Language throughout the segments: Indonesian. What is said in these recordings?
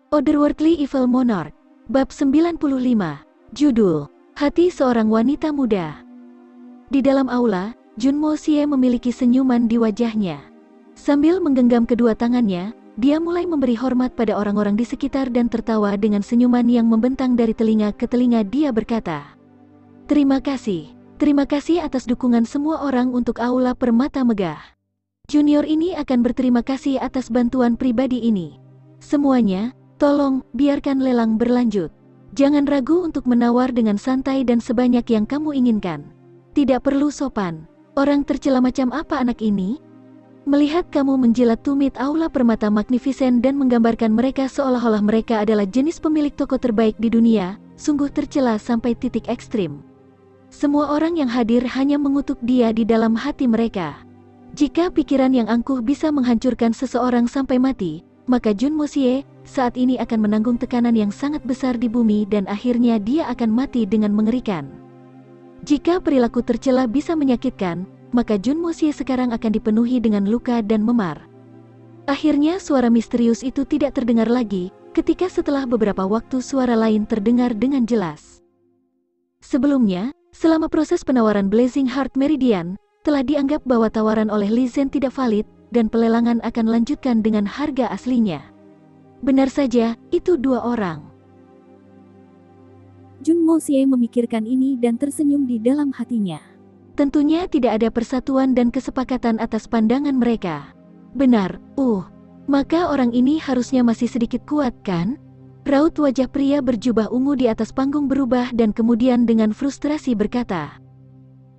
Otherworldly Evil Monarch. Bab 95. Judul, Hati Seorang Wanita Muda. Di dalam aula, Junmo Xie memiliki senyuman di wajahnya. Sambil menggenggam kedua tangannya, dia mulai memberi hormat pada orang-orang di sekitar dan tertawa dengan senyuman yang membentang dari telinga ke telinga. Dia berkata, Terima kasih atas dukungan semua orang untuk aula permata megah. Junior ini akan berterima kasih atas bantuan pribadi ini. Semuanya, tolong, biarkan lelang berlanjut. Jangan ragu untuk menawar dengan santai dan sebanyak yang kamu inginkan. Tidak perlu sopan. Orang tercela macam apa anak ini? Melihat kamu menjilat tumit aula permata magnificent dan menggambarkan mereka seolah-olah mereka adalah jenis pemilik toko terbaik di dunia, sungguh tercela sampai titik ekstrim. Semua orang yang hadir hanya mengutuk dia di dalam hati mereka. Jika pikiran yang angkuh bisa menghancurkan seseorang sampai mati, maka Junmo Xie saat ini akan menanggung tekanan yang sangat besar di bumi dan akhirnya dia akan mati dengan mengerikan. Jika perilaku tercela bisa menyakitkan, maka Junmo Xie sekarang akan dipenuhi dengan luka dan memar. Akhirnya suara misterius itu tidak terdengar lagi, ketika setelah beberapa waktu suara lain terdengar dengan jelas. Sebelumnya, selama proses penawaran Blazing Heart Meridian, telah dianggap bahwa tawaran oleh Li Zhen tidak valid, dan pelelangan akan lanjutkan dengan harga aslinya. Benar saja, itu dua orang. Junmo Xie memikirkan ini dan tersenyum di dalam hatinya. Tentunya tidak ada persatuan dan kesepakatan atas pandangan mereka. Benar, maka orang ini harusnya masih sedikit kuat kan? Raut wajah pria berjubah ungu di atas panggung berubah dan kemudian dengan frustrasi berkata,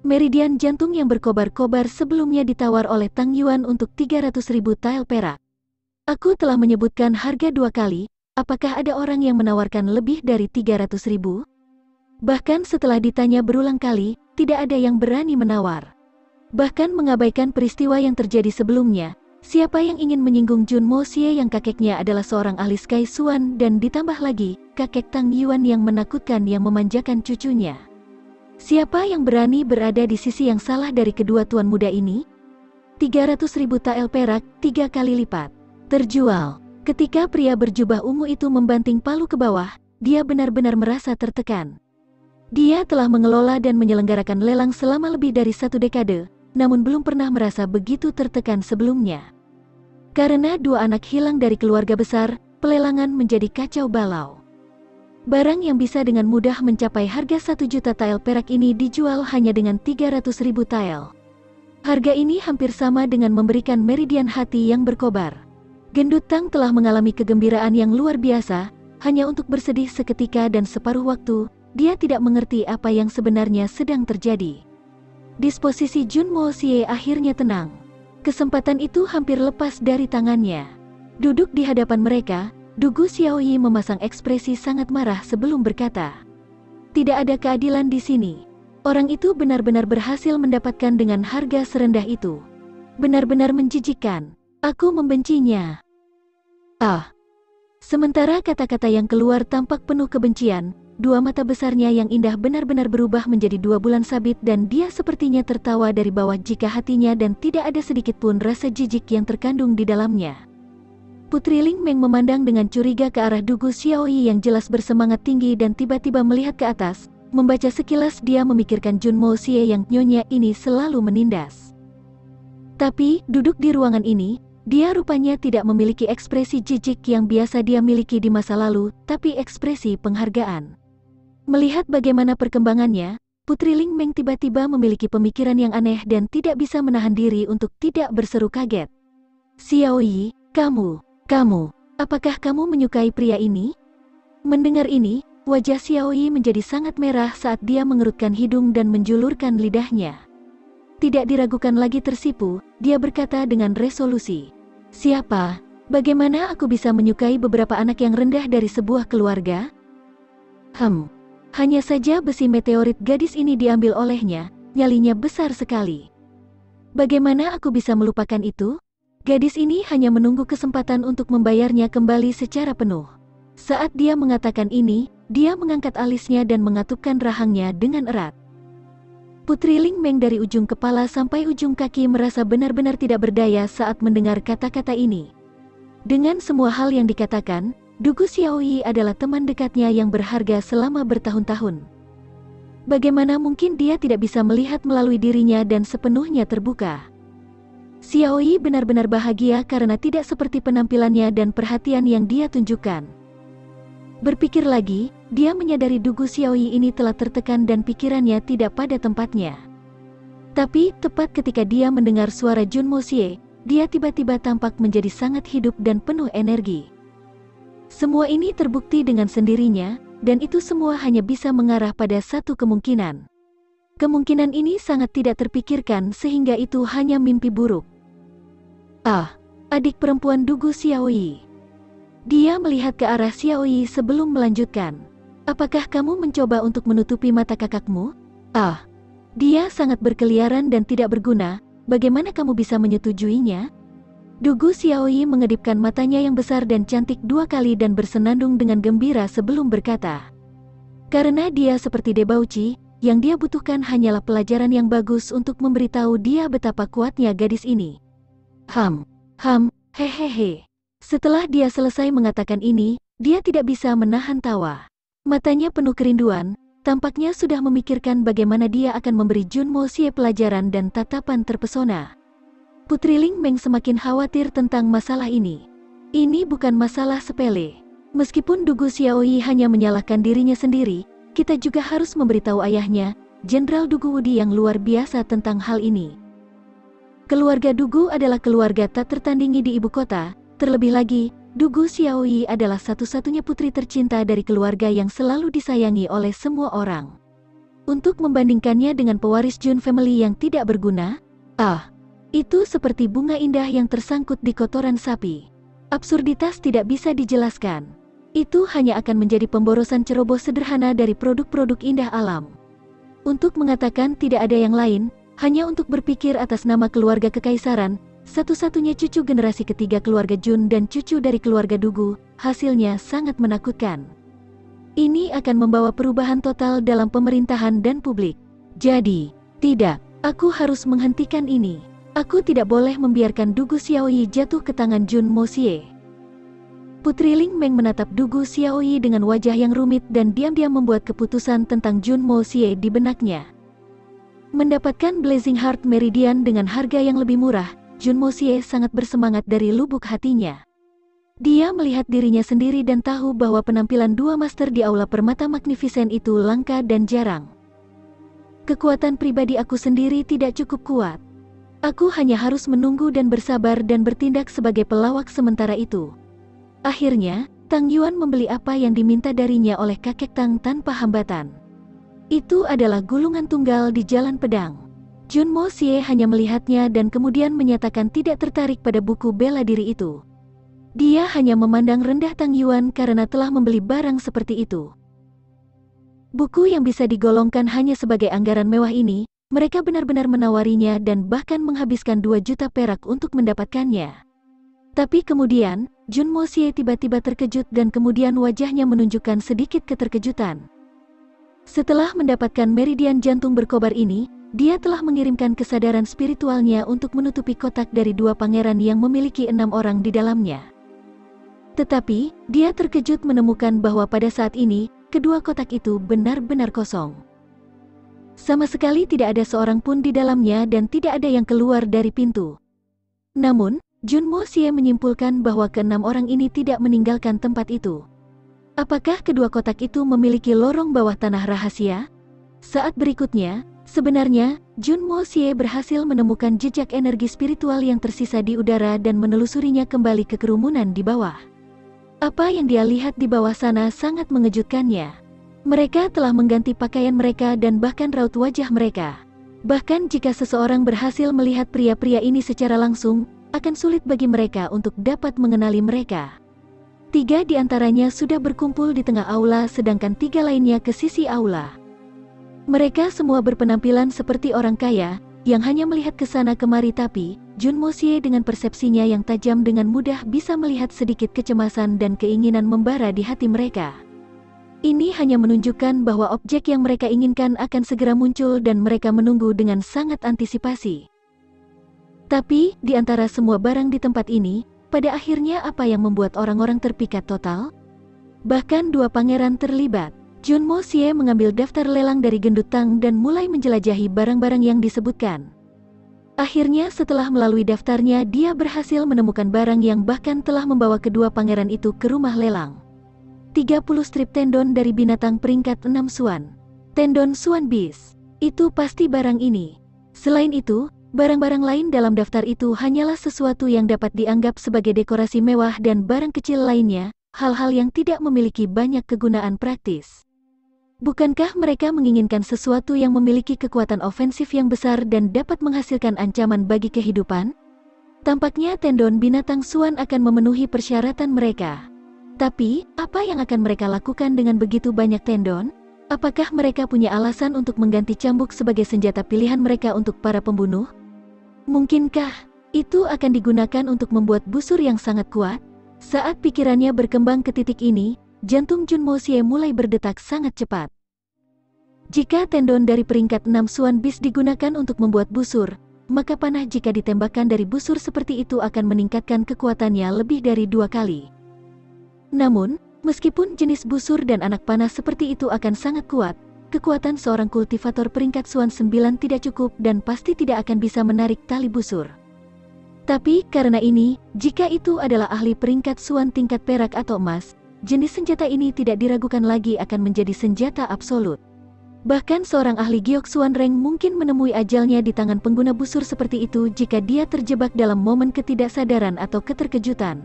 Meridian jantung yang berkobar-kobar sebelumnya ditawar oleh Tang Yuan untuk 300.000 tael perak. Aku telah menyebutkan harga 2 kali, apakah ada orang yang menawarkan lebih dari 300.000? Bahkan setelah ditanya berulang kali, tidak ada yang berani menawar. Bahkan mengabaikan peristiwa yang terjadi sebelumnya, siapa yang ingin menyinggung Junmo Xie yang kakeknya adalah seorang ahli Sky Suan dan ditambah lagi, kakek Tang Yuan yang menakutkan yang memanjakan cucunya. Siapa yang berani berada di sisi yang salah dari kedua tuan muda ini? 300.000 tael perak, 3 kali lipat. Terjual. Ketika pria berjubah ungu itu membanting palu ke bawah, dia benar-benar merasa tertekan. Dia telah mengelola dan menyelenggarakan lelang selama lebih dari 1 dekade, namun belum pernah merasa begitu tertekan sebelumnya. Karena 2 anak hilang dari keluarga besar, pelelangan menjadi kacau balau. Barang yang bisa dengan mudah mencapai harga 1 juta tael perak ini dijual hanya dengan 300.000 tael. Harga ini hampir sama dengan memberikan meridian hati yang berkobar. Gendut Tang telah mengalami kegembiraan yang luar biasa, hanya untuk bersedih seketika dan separuh waktu, dia tidak mengerti apa yang sebenarnya sedang terjadi. Disposisi Junmo Xie akhirnya tenang. Kesempatan itu hampir lepas dari tangannya. Duduk di hadapan mereka, Dugu Xiaoyi memasang ekspresi sangat marah sebelum berkata, Tidak ada keadilan di sini. Orang itu benar-benar berhasil mendapatkan dengan harga serendah itu. Benar-benar menjijikkan. Aku membencinya. Sementara kata-kata yang keluar tampak penuh kebencian, 2 mata besarnya yang indah benar-benar berubah menjadi 2 bulan sabit dan dia sepertinya tertawa dari bawah jika hatinya dan tidak ada sedikit pun rasa jijik yang terkandung di dalamnya. Putri Ling Meng memandang dengan curiga ke arah Dugu Xiaoyi yang jelas bersemangat tinggi dan tiba-tiba melihat ke atas. Membaca sekilas dia memikirkan Junmo Xie yang nyonya ini selalu menindas. Tapi, duduk di ruangan ini, dia rupanya tidak memiliki ekspresi jijik yang biasa dia miliki di masa lalu, tapi ekspresi penghargaan. Melihat bagaimana perkembangannya, Putri Ling Meng tiba-tiba memiliki pemikiran yang aneh dan tidak bisa menahan diri untuk tidak berseru kaget. Xiaoyi, kamu, apakah kamu menyukai pria ini? Mendengar ini, wajah Xiaoyi menjadi sangat merah saat dia mengerutkan hidung dan menjulurkan lidahnya. Tidak diragukan lagi tersipu, dia berkata dengan resolusi. Siapa? Bagaimana aku bisa menyukai beberapa anak yang rendah dari sebuah keluarga? Hanya saja besi meteorit gadis ini diambil olehnya, nyalinya besar sekali. Bagaimana aku bisa melupakan itu? Gadis ini hanya menunggu kesempatan untuk membayarnya kembali secara penuh. Saat dia mengatakan ini, dia mengangkat alisnya dan mengatupkan rahangnya dengan erat. Putri Ling Meng dari ujung kepala sampai ujung kaki merasa benar-benar tidak berdaya saat mendengar kata-kata ini. Dengan semua hal yang dikatakan, Dugu Xiaoyi adalah teman dekatnya yang berharga selama bertahun-tahun. Bagaimana mungkin dia tidak bisa melihat melalui dirinya dan sepenuhnya terbuka? Xiaoyi benar-benar bahagia karena tidak seperti penampilannya dan perhatian yang dia tunjukkan. Berpikir lagi, dia menyadari Dugu Xiaoyi ini telah tertekan dan pikirannya tidak pada tempatnya. Tapi, tepat ketika dia mendengar suara Junmo Xie, dia tiba-tiba tampak menjadi sangat hidup dan penuh energi. Semua ini terbukti dengan sendirinya, dan itu semua hanya bisa mengarah pada satu kemungkinan. Kemungkinan ini sangat tidak terpikirkan sehingga itu hanya mimpi buruk. Ah, adik perempuan Dugu Xiaoyi. Dia melihat ke arah Xiaoyi sebelum melanjutkan. Apakah kamu mencoba untuk menutupi mata kakakmu? Ah, dia sangat berkeliaran dan tidak berguna, bagaimana kamu bisa menyetujuinya? Dugu Xiaoyi mengedipkan matanya yang besar dan cantik 2 kali dan bersenandung dengan gembira sebelum berkata. Karena dia seperti Debauci, yang dia butuhkan hanyalah pelajaran yang bagus untuk memberitahu dia betapa kuatnya gadis ini. Hehehe. Setelah dia selesai mengatakan ini, dia tidak bisa menahan tawa. Matanya penuh kerinduan, tampaknya sudah memikirkan bagaimana dia akan memberi Junmo Xie pelajaran dan tatapan terpesona. Putri Ling Meng semakin khawatir tentang masalah ini. Ini bukan masalah sepele. Meskipun Dugu Xiaoyi hanya menyalahkan dirinya sendiri, kita juga harus memberitahu ayahnya, Jenderal Dugu Wudi yang luar biasa tentang hal ini. Keluarga Dugu adalah keluarga tak tertandingi di ibu kota, terlebih lagi, Dugu Xiaoyi adalah satu-satunya putri tercinta dari keluarga yang selalu disayangi oleh semua orang. Untuk membandingkannya dengan pewaris Jun family yang tidak berguna, itu seperti bunga indah yang tersangkut di kotoran sapi. Absurditas tidak bisa dijelaskan. Itu hanya akan menjadi pemborosan ceroboh sederhana dari produk-produk indah alam. Untuk mengatakan tidak ada yang lain, hanya untuk berpikir atas nama keluarga kekaisaran, satu-satunya cucu generasi ketiga keluarga Jun dan cucu dari keluarga Dugu, hasilnya sangat menakutkan. Ini akan membawa perubahan total dalam pemerintahan dan publik. Jadi, tidak, aku harus menghentikan ini. Aku tidak boleh membiarkan Dugu Xiaoyi jatuh ke tangan Junmo Xie. Putri Ling Meng menatap Dugu Xiaoyi dengan wajah yang rumit dan diam-diam membuat keputusan tentang Junmo Xie di benaknya. Mendapatkan Blazing Heart Meridian dengan harga yang lebih murah, Junmo Xie sangat bersemangat dari lubuk hatinya. Dia melihat dirinya sendiri dan tahu bahwa penampilan 2 master di Aula Permata Magnificent itu langka dan jarang. Kekuatan pribadi aku sendiri tidak cukup kuat. Aku hanya harus menunggu dan bersabar dan bertindak sebagai pelawak sementara itu. Akhirnya, Tang Yuan membeli apa yang diminta darinya oleh kakek Tang tanpa hambatan. Itu adalah gulungan tunggal di Jalan Pedang. Junmo Xie hanya melihatnya dan kemudian menyatakan tidak tertarik pada buku bela diri itu. Dia hanya memandang rendah Tang Yuan karena telah membeli barang seperti itu. Buku yang bisa digolongkan hanya sebagai anggaran mewah ini, mereka benar-benar menawarinya dan bahkan menghabiskan 2 juta perak untuk mendapatkannya. Tapi kemudian, Junmo Xie tiba-tiba terkejut dan kemudian wajahnya menunjukkan sedikit keterkejutan. Setelah mendapatkan meridian jantung berkobar ini, dia telah mengirimkan kesadaran spiritualnya untuk menutupi kotak dari 2 pangeran yang memiliki 6 orang di dalamnya. Tetapi, dia terkejut menemukan bahwa pada saat ini, kedua kotak itu benar-benar kosong. Sama sekali tidak ada seorang pun di dalamnya dan tidak ada yang keluar dari pintu. Namun, Junmo Xie menyimpulkan bahwa ke-6 orang ini tidak meninggalkan tempat itu. Apakah kedua kotak itu memiliki lorong bawah tanah rahasia? Saat berikutnya, sebenarnya, Junmo Xie berhasil menemukan jejak energi spiritual yang tersisa di udara dan menelusurinya kembali ke kerumunan di bawah. Apa yang dia lihat di bawah sana sangat mengejutkannya. Mereka telah mengganti pakaian mereka dan bahkan raut wajah mereka. Bahkan jika seseorang berhasil melihat pria-pria ini secara langsung, akan sulit bagi mereka untuk dapat mengenali mereka. 3 di antaranya sudah berkumpul di tengah aula sedangkan 3 lainnya ke sisi aula. Mereka semua berpenampilan seperti orang kaya, yang hanya melihat ke sana kemari tapi, Junmo Xie dengan persepsinya yang tajam dengan mudah bisa melihat sedikit kecemasan dan keinginan membara di hati mereka. Ini hanya menunjukkan bahwa objek yang mereka inginkan akan segera muncul dan mereka menunggu dengan sangat antisipasi. Tapi, di antara semua barang di tempat ini, pada akhirnya apa yang membuat orang-orang terpikat total? Bahkan dua pangeran terlibat. Jun Mo Xie mengambil daftar lelang dari gendut Tang dan mulai menjelajahi barang-barang yang disebutkan. Akhirnya setelah melalui daftarnya dia berhasil menemukan barang yang bahkan telah membawa kedua pangeran itu ke rumah lelang. 30 strip tendon dari binatang peringkat 6 Suan. Tendon Suan Beast. Itu pasti barang ini. Selain itu, barang-barang lain dalam daftar itu hanyalah sesuatu yang dapat dianggap sebagai dekorasi mewah dan barang kecil lainnya, hal-hal yang tidak memiliki banyak kegunaan praktis. Bukankah mereka menginginkan sesuatu yang memiliki kekuatan ofensif yang besar dan dapat menghasilkan ancaman bagi kehidupan? Tampaknya tendon binatang Suan akan memenuhi persyaratan mereka. Tapi, apa yang akan mereka lakukan dengan begitu banyak tendon? Apakah mereka punya alasan untuk mengganti cambuk sebagai senjata pilihan mereka untuk para pembunuh? Mungkinkah itu akan digunakan untuk membuat busur yang sangat kuat? Saat pikirannya berkembang ke titik ini, jantung Jun Mo Xie mulai berdetak sangat cepat. Jika tendon dari peringkat 6 Suan Beast digunakan untuk membuat busur, maka panah jika ditembakkan dari busur seperti itu akan meningkatkan kekuatannya lebih dari 2 kali. Namun, meskipun jenis busur dan anak panah seperti itu akan sangat kuat, kekuatan seorang kultivator peringkat Suan 9 tidak cukup dan pasti tidak akan bisa menarik tali busur. Tapi, karena ini, jika itu adalah ahli peringkat Suan tingkat perak atau emas, jenis senjata ini tidak diragukan lagi akan menjadi senjata absolut. Bahkan seorang ahli giok Suan Reng mungkin menemui ajalnya di tangan pengguna busur seperti itu jika dia terjebak dalam momen ketidaksadaran atau keterkejutan.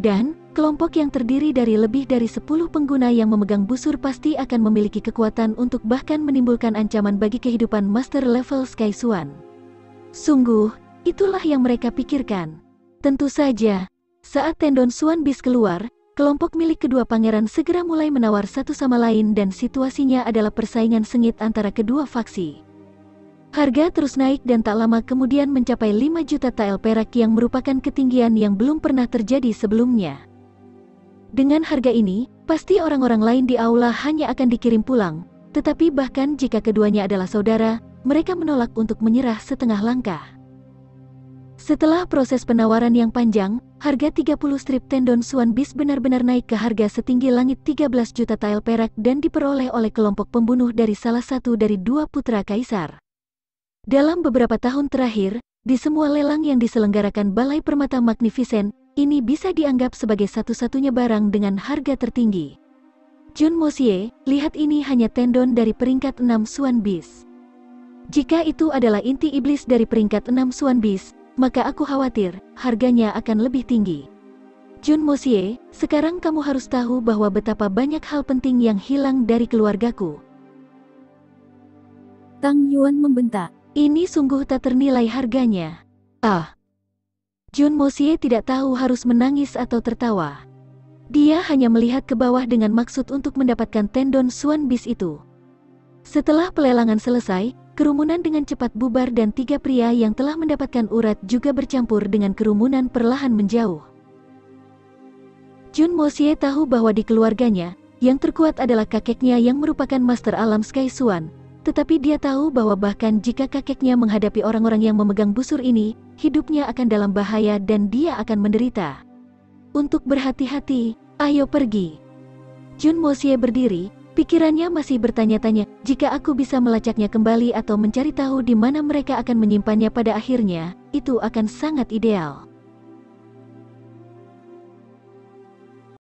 Dan, kelompok yang terdiri dari lebih dari 10 pengguna yang memegang busur pasti akan memiliki kekuatan untuk bahkan menimbulkan ancaman bagi kehidupan master level Sky Suan. Sungguh, itulah yang mereka pikirkan. Tentu saja, saat tendon Suan Beast keluar, kelompok milik kedua pangeran segera mulai menawar satu sama lain dan situasinya adalah persaingan sengit antara kedua faksi. Harga terus naik dan tak lama kemudian mencapai 5 juta tael perak yang merupakan ketinggian yang belum pernah terjadi sebelumnya. Dengan harga ini, pasti orang-orang lain di aula hanya akan dikirim pulang, tetapi bahkan jika keduanya adalah saudara, mereka menolak untuk menyerah setengah langkah. Setelah proses penawaran yang panjang, harga 30 strip tendon Suan Beast benar-benar naik ke harga setinggi langit 13 juta tael perak dan diperoleh oleh kelompok pembunuh dari salah satu dari 2 putra kaisar. Dalam beberapa tahun terakhir, di semua lelang yang diselenggarakan Balai Permata Magnificent, ini bisa dianggap sebagai satu-satunya barang dengan harga tertinggi. Jun Mo Xie, lihat ini hanya tendon dari peringkat 6 Suan Beast. Jika itu adalah inti iblis dari peringkat 6 Suan Beast, maka aku khawatir harganya akan lebih tinggi. Jun Mo Xie, sekarang kamu harus tahu bahwa betapa banyak hal penting yang hilang dari keluargaku. Tang Yuan membentak. Ini sungguh tak ternilai harganya. Ah. Jun Mo Xie tidak tahu harus menangis atau tertawa. Dia hanya melihat ke bawah dengan maksud untuk mendapatkan tendon Suan Beast itu. Setelah pelelangan selesai, kerumunan dengan cepat bubar dan 3 pria yang telah mendapatkan urat juga bercampur dengan kerumunan perlahan menjauh. Jun Mo Xie tahu bahwa di keluarganya, yang terkuat adalah kakeknya yang merupakan master alam Sky Suan. Tetapi dia tahu bahwa bahkan jika kakeknya menghadapi orang-orang yang memegang busur ini, hidupnya akan dalam bahaya dan dia akan menderita. Untuk berhati-hati, ayo pergi. Jun Mo Xie berdiri, pikirannya masih bertanya-tanya, jika aku bisa melacaknya kembali atau mencari tahu di mana mereka akan menyimpannya pada akhirnya, itu akan sangat ideal.